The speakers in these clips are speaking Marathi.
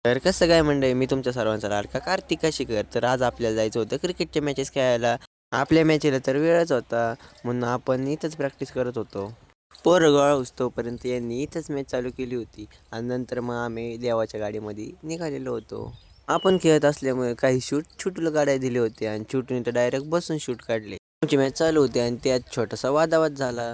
तर कसं काय मंडळी, मी तुमच्या सर्वांचा लाडका कार्तिक काशीकर. तर आज आपल्याला जायचं होतं क्रिकेटच्या मॅचेस खेळायला. आपल्या मॅचेला तर वेळच होता, म्हणून आपण इथंच प्रॅक्टिस करत होतो. पोरं गोळा होईस्तोपर्यंत यांनी इथंच मॅच चालू केली होती आणि नंतर मग आम्ही देवाच्या गाडीमध्ये निघालेलो होतो. आपण खेळत असल्यामुळे काही छोटूला गाड्या दिले होते आणि छोटूने तर डायरेक्ट बसून शूट काढले. आमची मॅच चालू होती आणि त्यात छोटासा वादावाद झाला.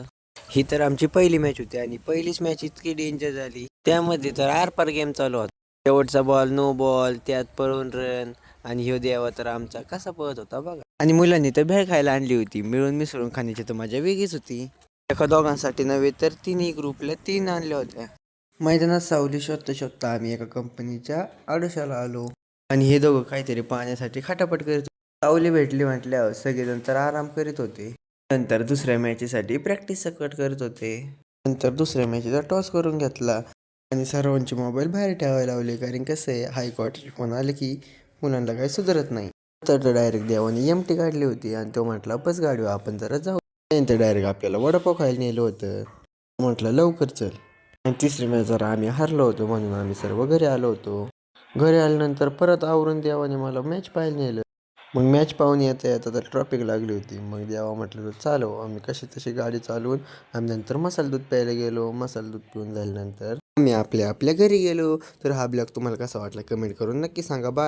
ही तर आमची पहिली मॅच होती आणि पहिलीच मॅच इतकी डेंजर झाली. त्यामध्ये तर आरपार गेम चालू होता. शेवटचा बॉल, नो बॉल, त्यात पळून रन आणि ह्यो देवा तर आमचा कसा पळत होता बघा. आणि मुलांनी तर भेळ खायला आणली होती. मिळून मिसळून खाण्याची तर मजा वेगळीच होती. एका दोघांसाठी नव्हे तर तिन्ही ग्रुपला 3 आणल्या होत्या. मैदानात सावली शोधता शोधता आम्ही एका कंपनीच्या आडोशाला आलो आणि हे दोघं काहीतरी पाहण्यासाठी खटापट करीत होते. सावली भेटली म्हटल्यावर सगळेजण तर आराम करीत होते. नंतर दुसऱ्या मॅचेसाठी प्रॅक्टिस सकट करत होते. नंतर दुसऱ्या मॅचेचा टॉस करून घेतला आणि सर्वांचे मोबाईल बाहेर ठेवायला लावले, कारण कसं आहे, हायकोर्टाचे फोन आले की मुलांना काही सुधारत नाही. तर डायरेक्ट देवाने एमटी काढली होती आणि तो म्हटला, बस गाडी आपण जरा जाऊ. त्यानंतर डायरेक्ट आपल्याला वडापाव खायला नेलं होतं. म्हटलं लवकर चल. आणि तिसरी मॅच जरा आम्ही हरलो होतो म्हणून आम्ही सर्व घरी आलो होतो. घरी आल्यानंतर परत आवरून देवाने मला मॅच पाहायला नेलं. मग मॅच पाहून येता येता तर ट्रॉफिक लागली होती. मग देवा म्हटलं तर चालव. आम्ही कशी तशी गाडी चालवून आम्ही नंतर मसाला दूध प्यायला गेलो. मसाला दूध पिऊन झाल्यानंतर आम्ही आपल्या आपल्या घरी गेलो. तर हा ब्लॉग तुम्हाला कसा वाटला कमेंट करून नक्की सांगा. बाय.